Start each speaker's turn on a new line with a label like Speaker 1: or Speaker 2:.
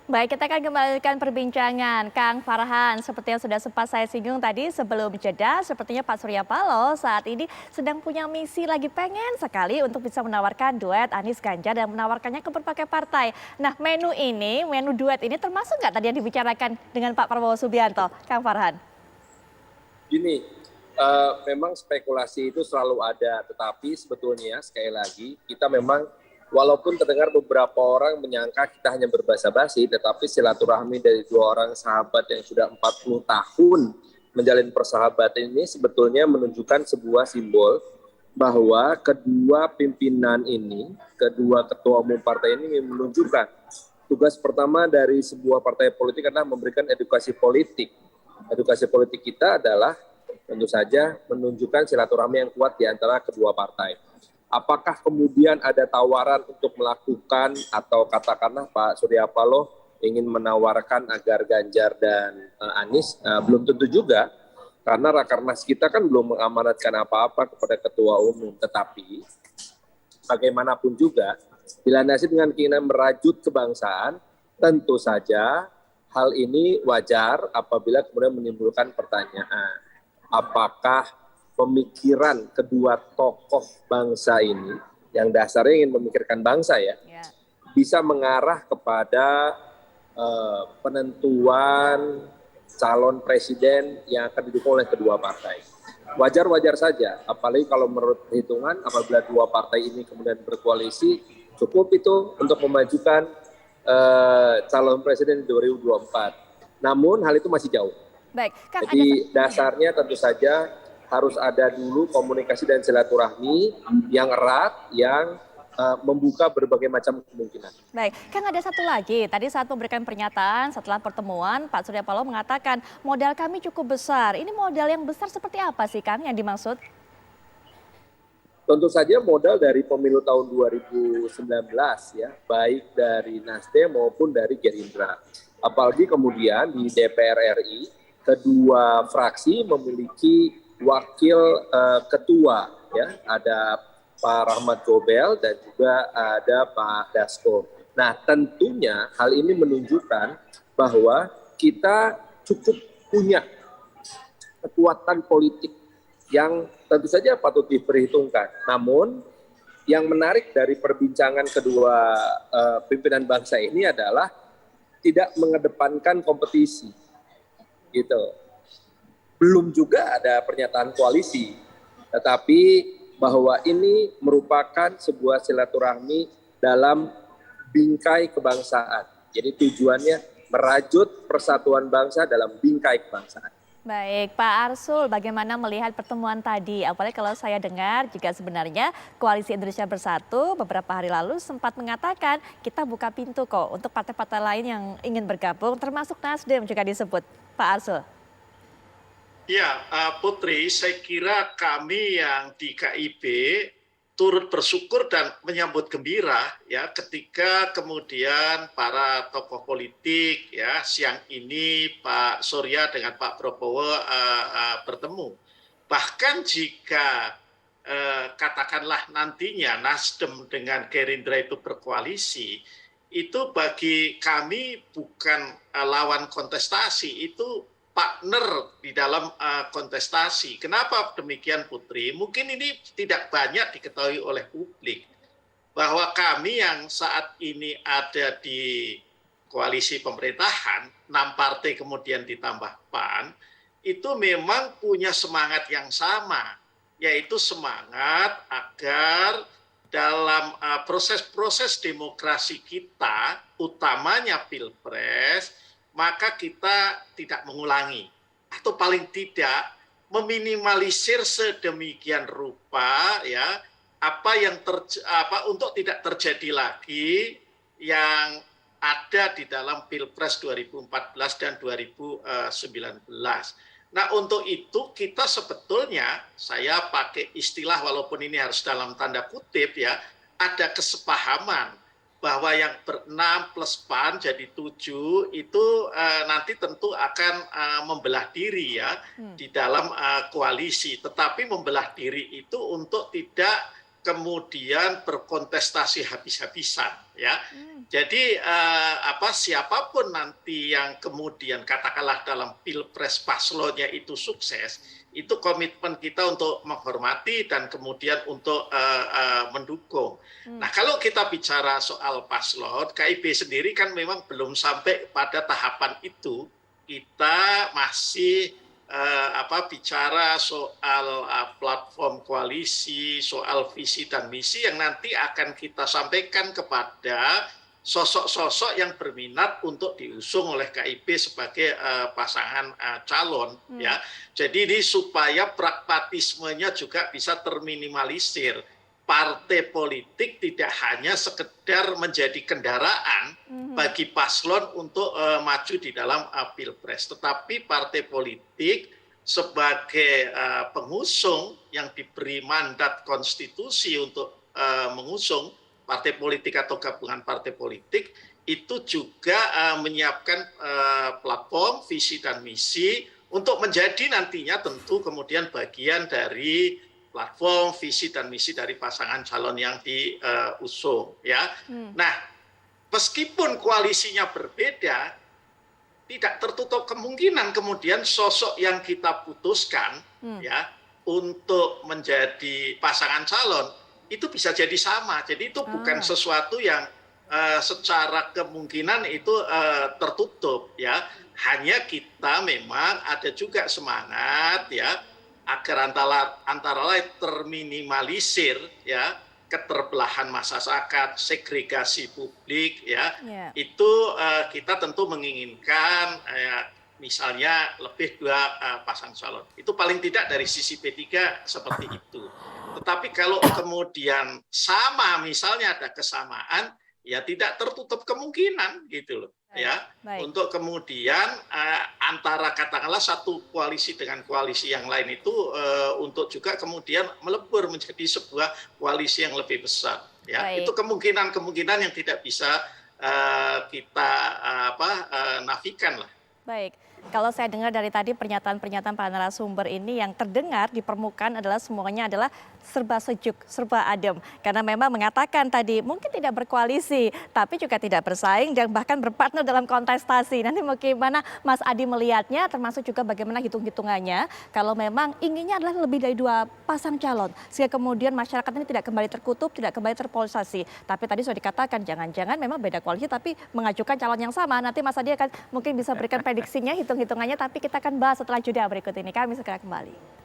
Speaker 1: Baik, kita akan kembalikan perbincangan Kang Farhan. Seperti yang sudah sempat saya singgung tadi sebelum jeda, sepertinya Pak Surya Paloh saat ini sedang punya misi lagi pengen sekali untuk bisa menawarkan duet Anies Ganjar dan menawarkannya ke berbagai partai. Nah, menu duet ini termasuk nggak tadi yang dibicarakan dengan Pak Prabowo Subianto, Kang Farhan?
Speaker 2: Gini, memang spekulasi itu selalu ada, tetapi sebetulnya sekali lagi kita memang walaupun terdengar beberapa orang menyangka kita hanya berbasa-basi, tetapi silaturahmi dari dua orang sahabat yang sudah 40 tahun menjalin persahabatan ini sebetulnya menunjukkan sebuah simbol bahwa kedua pimpinan ini, kedua ketua umum partai ini menunjukkan tugas pertama dari sebuah partai politik adalah memberikan edukasi politik. Edukasi politik kita adalah tentu saja menunjukkan silaturahmi yang kuat di antara kedua partai. Apakah kemudian ada tawaran untuk melakukan atau katakanlah Pak Surya Paloh ingin menawarkan agar Ganjar dan Anies? Belum tentu juga, karena Rakernas kita kan belum mengamanatkan apa-apa kepada ketua umum. Tetapi bagaimanapun juga, dilandasi dengan keinginan merajut kebangsaan, tentu saja hal ini wajar apabila kemudian menimbulkan pertanyaan. Apakah pemikiran kedua tokoh bangsa ini, yang dasarnya ingin memikirkan bangsa ya, bisa mengarah kepada penentuan calon presiden yang akan didukung oleh kedua partai. Wajar-wajar saja, apalagi kalau menurut perhitungan apabila dua partai ini kemudian berkoalisi, cukup itu untuk memajukan calon presiden di 2024. Namun hal itu masih jauh.
Speaker 1: Baik, Kang,
Speaker 2: jadi dasarnya tentu saja harus ada dulu komunikasi dan silaturahmi yang erat, yang membuka berbagai macam kemungkinan.
Speaker 1: Baik, Kang, ada satu lagi. Tadi saat memberikan pernyataan setelah pertemuan, Pak Surya Paloh mengatakan modal kami cukup besar. Ini modal yang besar seperti apa sih, Kang, yang dimaksud?
Speaker 2: Tentu saja modal dari pemilu tahun 2019 ya, baik dari Nasdem maupun dari Gerindra. Apalagi kemudian di DPR RI, kedua fraksi memiliki wakil ketua ya, ada Pak Rahmat Gobel dan juga ada Pak Dasko. Nah, tentunya hal ini menunjukkan bahwa kita cukup punya kekuatan politik yang tentu saja patut diperhitungkan. Namun yang menarik dari perbincangan kedua pimpinan bangsa ini adalah tidak mengedepankan kompetisi. Gitu. Belum juga ada pernyataan koalisi, tetapi bahwa ini merupakan sebuah silaturahmi dalam bingkai kebangsaan. Jadi tujuannya merajut persatuan bangsa dalam bingkai kebangsaan.
Speaker 1: Baik, Pak Arsul, bagaimana melihat pertemuan tadi? Apalagi kalau saya dengar juga sebenarnya Koalisi Indonesia Bersatu beberapa hari lalu sempat mengatakan kita buka pintu kok untuk partai-partai lain yang ingin bergabung, termasuk Nasdem juga disebut, Pak Arsul.
Speaker 3: Ya, Putri, saya kira kami yang di KIB turut bersyukur dan menyambut gembira ya ketika kemudian para tokoh politik ya siang ini Pak Surya dengan Pak Prabowo bertemu. Bahkan jika katakanlah nantinya Nasdem dengan Gerindra itu berkoalisi, itu bagi kami bukan lawan kontestasi, itu partner di dalam kontestasi. Kenapa demikian, Putri? Mungkin ini tidak banyak diketahui oleh publik, bahwa kami yang saat ini ada di koalisi pemerintahan, 6 partai kemudian ditambah PAN, itu memang punya semangat yang sama, yaitu semangat agar dalam proses-proses demokrasi kita, utamanya Pilpres, maka kita tidak mengulangi atau paling tidak meminimalisir sedemikian rupa ya untuk tidak terjadi lagi yang ada di dalam Pilpres 2014 dan 2019. Nah, untuk itu kita sebetulnya, saya pakai istilah walaupun ini harus dalam tanda kutip ya, ada kesepahaman bahwa yang ber-6 plus PAN jadi 7 itu nanti tentu akan membelah diri ya di dalam koalisi. Tetapi membelah diri itu untuk tidak kemudian berkontestasi habis-habisan ya. Jadi siapapun nanti yang kemudian katakanlah dalam Pilpres paslonnya itu sukses, itu komitmen kita untuk menghormati dan kemudian untuk mendukung. Nah, kalau kita bicara soal paslon, KIB sendiri kan memang belum sampai pada tahapan itu. Kita masih bicara soal platform koalisi, soal visi dan misi yang nanti akan kita sampaikan kepada sosok-sosok yang berminat untuk diusung oleh KIB sebagai pasangan calon ya. Jadi ini supaya pragmatismenya juga bisa terminimalisir. Partai politik tidak hanya sekedar menjadi kendaraan bagi paslon untuk maju di dalam Pilpres, tetapi partai politik sebagai pengusung yang diberi mandat konstitusi untuk mengusung partai politik atau gabungan partai politik itu juga menyiapkan platform, visi dan misi untuk menjadi nantinya tentu kemudian bagian dari platform, visi dan misi dari pasangan calon yang diusung ya. Nah, meskipun koalisinya berbeda, tidak tertutup kemungkinan kemudian sosok yang kita putuskan ya untuk menjadi pasangan calon itu bisa jadi sama. Jadi itu bukan sesuatu yang secara kemungkinan itu tertutup ya. Hanya kita memang ada juga semangat ya agar antara lain terminimalisir ya keterbelahan masyarakat, segregasi publik ya. Itu kita tentu menginginkan misalnya lebih 2 pasang calon. Itu paling tidak dari sisi P3 seperti itu. Tetapi kalau kemudian sama misalnya ada kesamaan ya tidak tertutup kemungkinan gitu loh. Ya, untuk kemudian antara katakanlah satu koalisi dengan koalisi yang lain itu untuk juga kemudian melebur menjadi sebuah koalisi yang lebih besar. Ya, itu kemungkinan yang tidak bisa kita nafikan lah.
Speaker 1: Baik. Kalau saya dengar dari tadi pernyataan-pernyataan para narasumber ini yang terdengar di permukaan adalah semuanya adalah serba sejuk, serba adem. Karena memang mengatakan tadi mungkin tidak berkoalisi, tapi juga tidak bersaing dan bahkan berpartner dalam kontestasi. Nanti bagaimana Mas Adi melihatnya, termasuk juga bagaimana hitung-hitungannya kalau memang inginnya adalah lebih dari 2 pasang calon. Sehingga kemudian masyarakat ini tidak kembali terkutuk, tidak kembali terpolarisasi. Tapi tadi sudah dikatakan jangan-jangan memang beda koalisi tapi mengajukan calon yang sama. Nanti Mas Adi akan mungkin bisa berikan prediksinya, hitung-hitungannya, tapi kita akan bahas setelah jeda berikut ini. Kami segera kembali.